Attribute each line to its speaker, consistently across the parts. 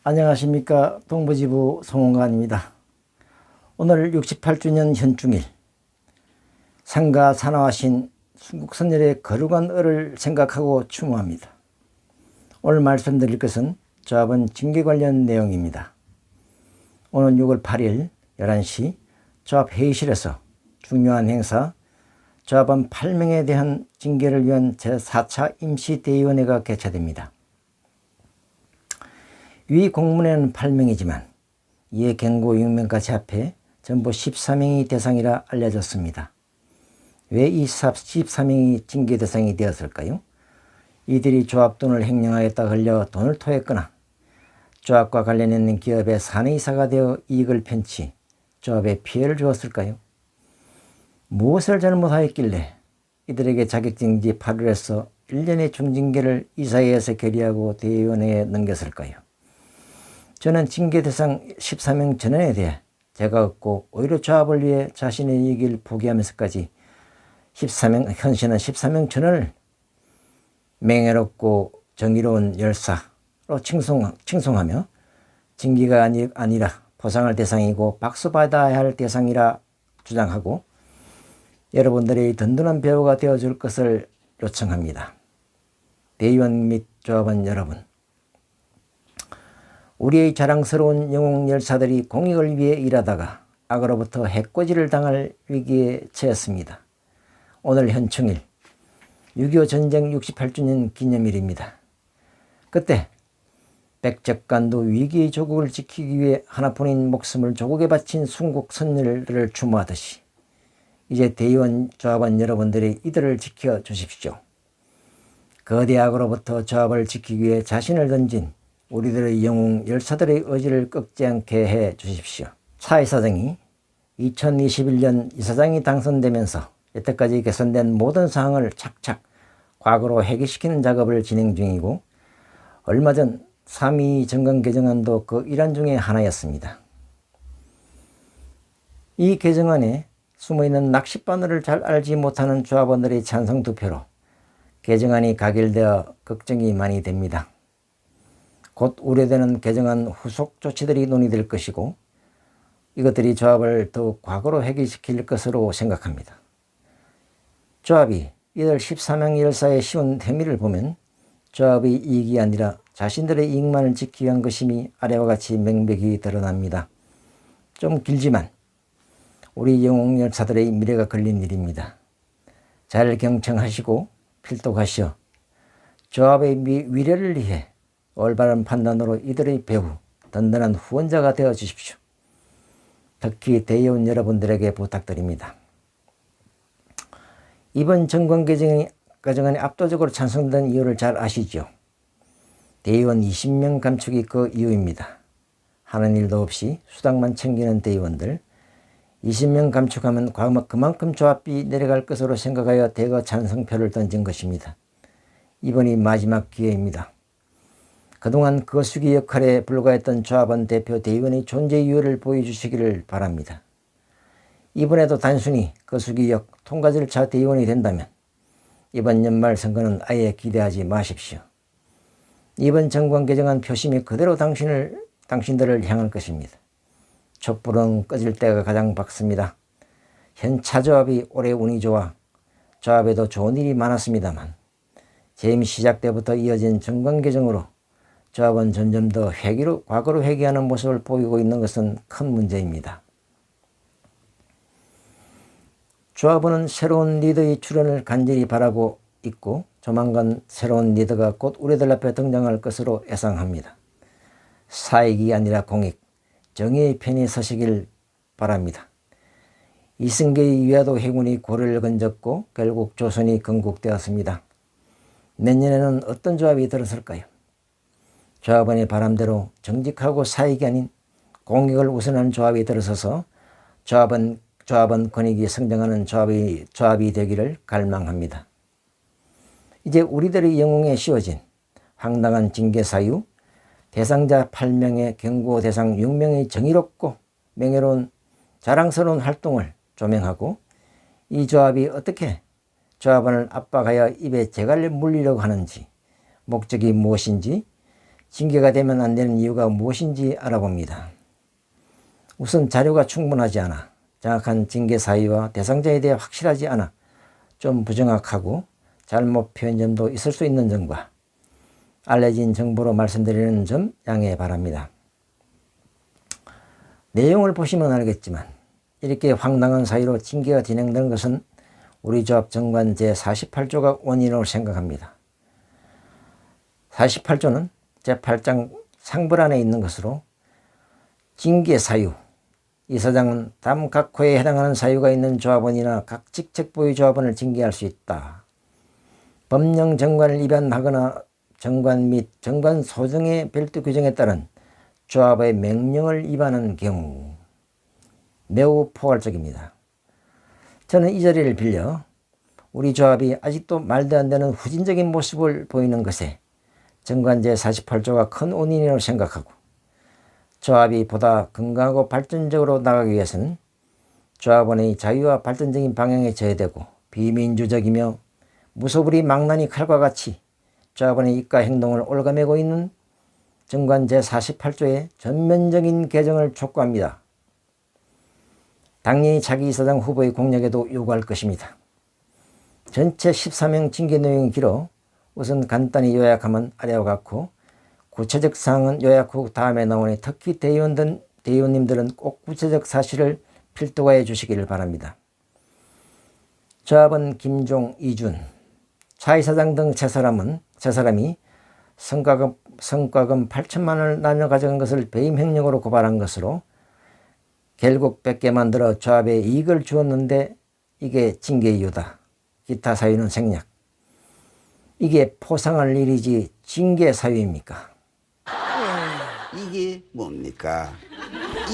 Speaker 1: 안녕하십니까. 동부지부 송원관입니다. 오늘 68주년 현충일, 상가 산화하신 순국선열의 거룩한 을을 생각하고 추모합니다. 오늘 말씀드릴 것은 조합원 징계 관련 내용입니다. 오늘 6월 8일 11시 조합 회의실에서 중요한 행사 조합원 8명에 대한 징계를 위한 제4차 임시대의원회가 개최됩니다. 위 공문에는 8명이지만 이에 경고 6명까지 합해 전부 14명이 대상이라 알려졌습니다. 왜 이 14명이 징계 대상이 되었을까요? 이들이 조합 돈을 횡령하였다 걸려 돈을 토했거나 조합과 관련 있는 기업의 사내이사가 되어 이익을 편취, 조합에 피해를 주었을까요? 무엇을 잘못하였길래 이들에게 자격정지 8월에서 1년의 중징계를 이사회에서 결의하고 대의원회에 넘겼을까요? 저는 징계 대상 14명 전원에 대해 죄가 없고 오히려 조합을 위해 자신의 이익을 포기하면서까지 현실은 14명 전원을 명예롭고 정의로운 열사로 칭송하며 징계가 아니라 보상할 대상이고 박수받아야 할 대상이라 주장하고 여러분들의 든든한 배우가 되어줄 것을 요청합니다. 대의원 및 조합원 여러분, 우리의 자랑스러운 영웅 열사들이 공익을 위해 일하다가 악으로부터 해코지를 당할 위기에 처했습니다. 오늘 현충일 6.25 전쟁 68주년 기념일입니다. 그때 백적간도 위기의 조국을 지키기 위해 하나뿐인 목숨을 조국에 바친 순국선열을 추모하듯이 이제 대의원 조합원 여러분들이 이들을 지켜주십시오. 거대 악으로부터 조합을 지키기 위해 자신을 던진 우리들의 영웅 열사들의 의지를 꺾지 않게 해 주십시오. 차 이사장이 2021년 이사장이 당선되면서 여태까지 개선된 모든 사항을 착착 과거로 회귀시키는 작업을 진행 중이고 얼마 전 3.2 정강 개정안도 그 일환 중에 하나였습니다. 이 개정안에 숨어있는 낚싯바늘을 잘 알지 못하는 조합원들의 찬성 투표로 개정안이 가결되어 걱정이 많이 됩니다. 곧 우려되는 개정안 후속 조치들이 논의될 것이고 이것들이 조합을 더욱 과거로 회귀시킬 것으로 생각합니다. 조합이 이들 14명 열사의 쉬운 혐의를 보면 조합의 이익이 아니라 자신들의 이익만을 지키기 위한 것임이 아래와 같이 명백히 드러납니다. 좀 길지만 우리 영웅 열사들의 미래가 걸린 일입니다. 잘 경청하시고 필독하시어 조합의 위례를 위해 올바른 판단으로 이들의 배후, 든든한 후원자가 되어 주십시오. 특히 대의원 여러분들에게 부탁드립니다. 이번 정권 개정안이 압도적으로 찬성된 이유를 잘 아시죠? 대의원 20명 감축이 그 이유입니다. 하는 일도 없이 수당만 챙기는 대의원들 20명 감축하면 그만큼 조합비 내려갈 것으로 생각하여 대거 찬성표를 던진 것입니다. 이번이 마지막 기회입니다. 그동안 거수기 역할에 불과했던 조합원 대표 대의원의 존재 이유를 보여주시기를 바랍니다. 이번에도 단순히 거수기 역 통과 절차 대의원이 된다면 이번 연말 선거는 아예 기대하지 마십시오. 이번 정권 개정안 표심이 그대로 당신들을 향할 것입니다. 촛불은 꺼질 때가 가장 밝습니다. 현 차조합이 올해 운이 좋아 조합에도 좋은 일이 많았습니다만 재임 시작 때부터 이어진 정권 개정으로 조합은 점점 더 과거로 회귀하는 모습을 보이고 있는 것은 큰 문제입니다. 조합원은 새로운 리더의 출연을 간절히 바라고 있고 조만간 새로운 리더가 곧 우리들 앞에 등장할 것으로 예상합니다. 사익이 아니라 공익, 정의의 편에 서시길 바랍니다. 이승계의 위화도 해군이 고려를 건졌고 결국 조선이 건국되었습니다. 내년에는 어떤 조합이 들었을까요? 조합원의 바람대로 정직하고 사익이 아닌 공익을 우선하는 조합이 들어서서 조합원 권익이 성장하는 조합이 되기를 갈망합니다. 이제 우리들의 영웅에 씌워진 황당한 징계 사유, 대상자 8명의 경고 대상 6명의 정의롭고 명예로운 자랑스러운 활동을 조명하고 이 조합이 어떻게 조합원을 압박하여 입에 재갈을 물리려고 하는지, 목적이 무엇인지 징계가 되면 안 되는 이유가 무엇인지 알아봅니다. 우선 자료가 충분하지 않아 정확한 징계 사유와 대상자에 대해 확실하지 않아 좀 부정확하고 잘못 표현 점도 있을 수 있는 점과 알려진 정보로 말씀드리는 점 양해 바랍니다. 내용을 보시면 알겠지만 이렇게 황당한 사유로 징계가 진행되는 것은 우리 조합 정관 제48조가 원인으로 생각합니다. 48조는 제8장 상벌안에 있는 것으로 징계 사유, 이사장은 다음 각 호에 해당하는 사유가 있는 조합원이나 각 직책부의 조합원을 징계할 수 있다. 법령 정관을 위반하거나 정관 및 정관 소정의 별도 규정에 따른 조합의 명령을 위반한 경우 매우 포괄적입니다. 저는 이 자리를 빌려 우리 조합이 아직도 말도 안 되는 후진적인 모습을 보이는 것에 정관 제48조가 큰 원인이라고 생각하고 조합이 보다 건강하고 발전적으로 나가기 위해서는 조합원의 자유와 발전적인 방향에 저해되고 비민주적이며 무소불위 망나니 칼과 같이 조합원의 이익과 행동을 올가매고 있는 정관 제48조의 전면적인 개정을 촉구합니다. 당연히 차기 이사장 후보의 공약에도 요구할 것입니다. 전체 13명 징계 내용이 길어 우선 간단히 요약하면 아래와 같고 구체적 사항은 요약 후 다음에 나오니 특히 대의원님들은 꼭 구체적 사실을 필독화해 주시기를 바랍니다. 조합원 김종, 이준, 차이사장 등 세 사람이 성과금 8천만 원을 나눠 가져간 것을 배임 횡령으로 고발한 것으로 결국 뺏게 만들어 조합에 이익을 주었는데 이게 징계 이유다. 기타 사유는 생략. 이게 포상할 일이지 징계 사유입니까?
Speaker 2: 이게 뭡니까?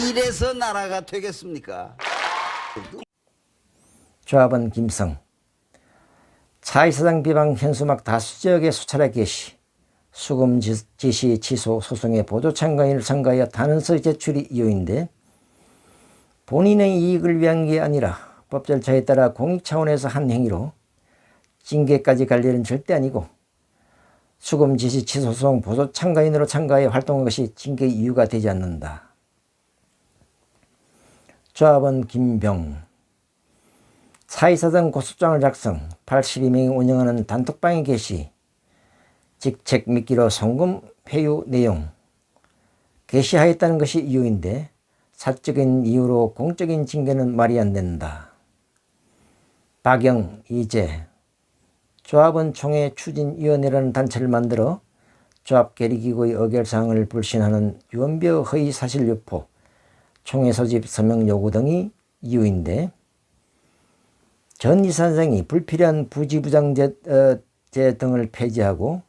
Speaker 2: 이래서 나라가 되겠습니까?
Speaker 1: 조합원 김성, 차이사장 비방 현수막 다수 지역에 수차례 게시, 수금 지시 취소 소송에 보조 참가인을 선거하여 단언서 제출이 이유인데 본인의 이익을 위한 게 아니라 법 절차에 따라 공익 차원에서 한 행위로 징계까지 갈 일은 절대 아니고 수금 지시 취소 소송 보조 참가인으로 참가해 활동한 것이 징계 이유가 되지 않는다. 조합원 김병, 차이사장 고소장을 작성, 82명이 운영하는 단톡방에 게시, 직책 미끼로 송금 회유 내용, 게시하였다는 것이 이유인데 사적인 이유로 공적인 징계는 말이 안 된다. 박영, 이재, 조합원 총회 추진위원회라는 단체를 만들어 조합 계리기구의 의결사항을 불신하는 유언비어 허위 사실 유포, 총회 소집 서명 요구 등이 이유인데 전 이사장이 불필요한 부지부장제 등을 폐지하고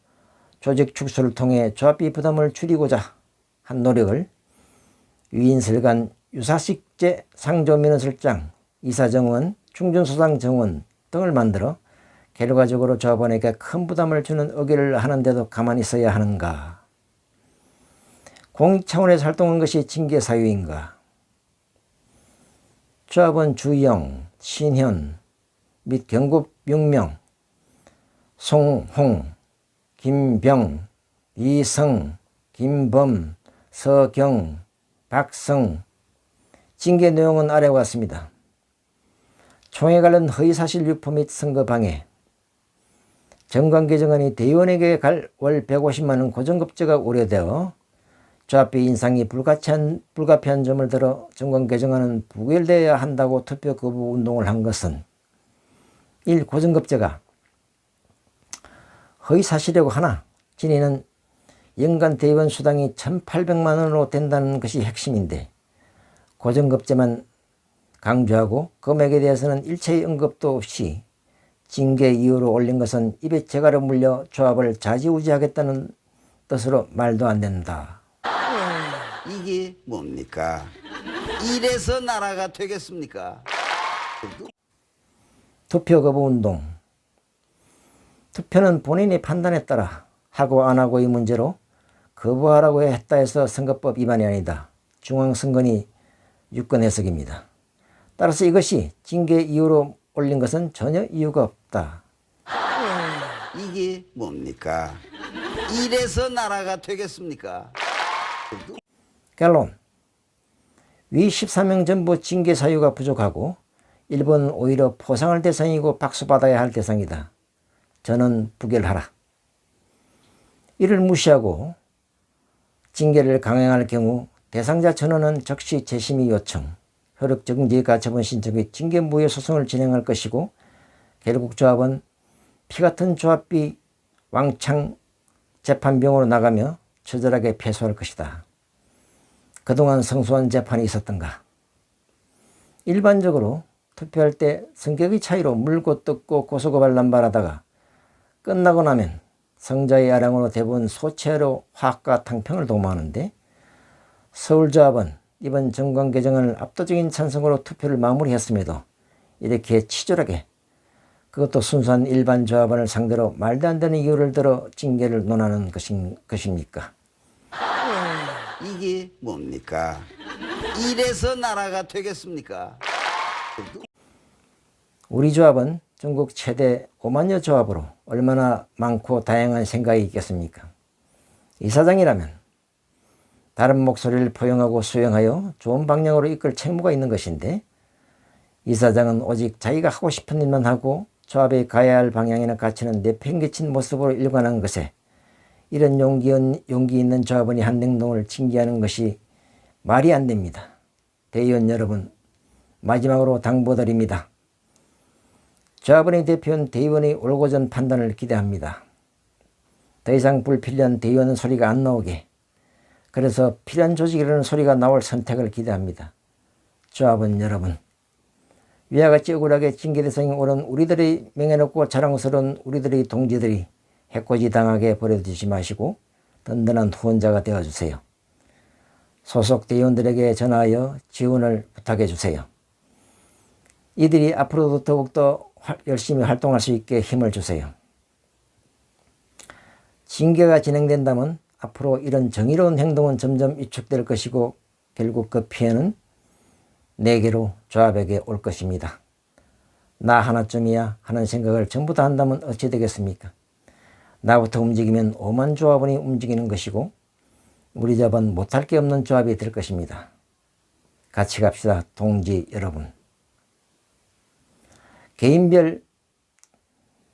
Speaker 1: 조직 축소를 통해 조합비 부담을 줄이고자 한 노력을 위인설관 유사식제 상조민원설장, 이사정원, 충전소장 정원 등을 만들어 결과적으로 조합원에게 큰 부담을 주는 의결을 하는데도 가만히 있어야 하는가? 공익 차원에서 활동한 것이 징계 사유인가? 조합원 주영, 신현 및 경급 6명, 송홍, 김병, 이성, 김범, 서경, 박성. 징계 내용은 아래와 같습니다. 총회 관련 허위사실 유포 및 선거방해, 정관 개정안이 대의원에게 갈 월 150만 원 고정급제가 우려되어 조합비 인상이 불가피한 점을 들어 정관 개정안은 부결되어야 한다고 투표 거부 운동을 한 것은 1. 고정급제가 허위사실이라고 하나 진위는 연간 대의원 수당이 1,800만 원으로 된다는 것이 핵심인데 고정급제만 강조하고 금액에 대해서는 일체의 언급도 없이 징계 이유로 올린 것은 입에 재갈을 물려 조합을 좌지우지하겠다는 뜻으로 말도 안 된다.
Speaker 2: 이게 뭡니까? 이래서 나라가 되겠습니까?
Speaker 1: 투표 거부 운동. 투표는 본인의 판단에 따라 하고 안 하고의 문제로 거부하라고 했다 해서 선거법 위반이 아니다. 중앙선관위 유권 해석입니다. 따라서 이것이 징계 이유로 올린 것은 전혀 이유가 없다.
Speaker 2: 이게 뭡니까? 이래서 나라가 되겠습니까?
Speaker 1: 결론. 위 13명 전부 징계 사유가 부족하고 일본은 오히려 포상할 대상이고 박수받아야 할 대상이다. 저는 부결하라. 이를 무시하고 징계를 강행할 경우 대상자 전원은 즉시 재심의 요청, 효력 정지 가처분 신청의 징계 무효 소송을 진행할 것이고 결국 조합은 피같은 조합비 왕창 재판병으로 나가며 처절하게 패소할 것이다. 그동안 성소한 재판이 있었던가? 일반적으로 투표할 때 성격의 차이로 물고 뜯고 고소고발 남발하다가 끝나고 나면 성자의 아량으로 대부분 소체로 화학과 탕평을 도모하는데 서울조합은 이번 정관 개정안을 압도적인 찬성으로 투표를 마무리했음에도 이렇게 치졸하게 그것도 순수한 일반 조합원을 상대로 말도 안 되는 이유를 들어 징계를 논하는 것입니까?
Speaker 2: 이게 뭡니까? 이래서 나라가 되겠습니까?
Speaker 1: 우리 조합은 전국 최대 5만여 조합으로 얼마나 많고 다양한 생각이 있겠습니까? 이사장이라면 다른 목소리를 포용하고 수용하여 좋은 방향으로 이끌 책무가 있는 것인데 이사장은 오직 자기가 하고 싶은 일만 하고 조합에 가야 할 방향이나 가치는 내팽개친 모습으로 일관한 것에 이런 용기 있는 조합원이 한 행동을 징계하는 것이 말이 안 됩니다. 대의원 여러분, 마지막으로 당부드립니다. 조합원의 대표는 대의원의 올곧은 판단을 기대합니다. 더 이상 불필요한 대의원 소리가 안 나오게, 그래서 필요한 조직이라는 소리가 나올 선택을 기대합니다. 조합원 여러분, 위와 같이 억울하게 징계 대상이 오른 우리들의 명예롭고 자랑스러운 우리들의 동지들이 해코지 당하게 버려두지 마시고 든든한 후원자가 되어주세요. 소속 대의원들에게 전화하여 지원을 부탁해 주세요. 이들이 앞으로도 더욱더 열심히 활동할 수 있게 힘을 주세요. 징계가 진행된다면 앞으로 이런 정의로운 행동은 점점 위축될 것이고 결국 그 피해는 내게로 조합에게 올 것입니다. 나 하나쯤이야 하는 생각을 전부 다 한다면 어찌 되겠습니까? 나부터 움직이면 5만 조합원이 움직이는 것이고 우리 조합은 못할 게 없는 조합이 될 것입니다. 같이 갑시다, 동지 여러분. 개인별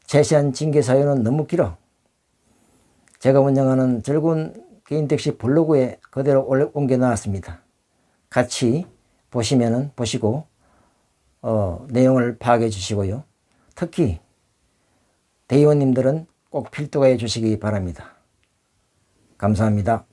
Speaker 1: 제시한 징계 사유는 너무 길어. 제가 운영하는 즐거운 개인택시 블로그에 그대로 옮겨놨습니다. 같이 보시고 내용을 파악해 주시고요. 특히 대의원님들은 꼭 필독해 주시기 바랍니다. 감사합니다.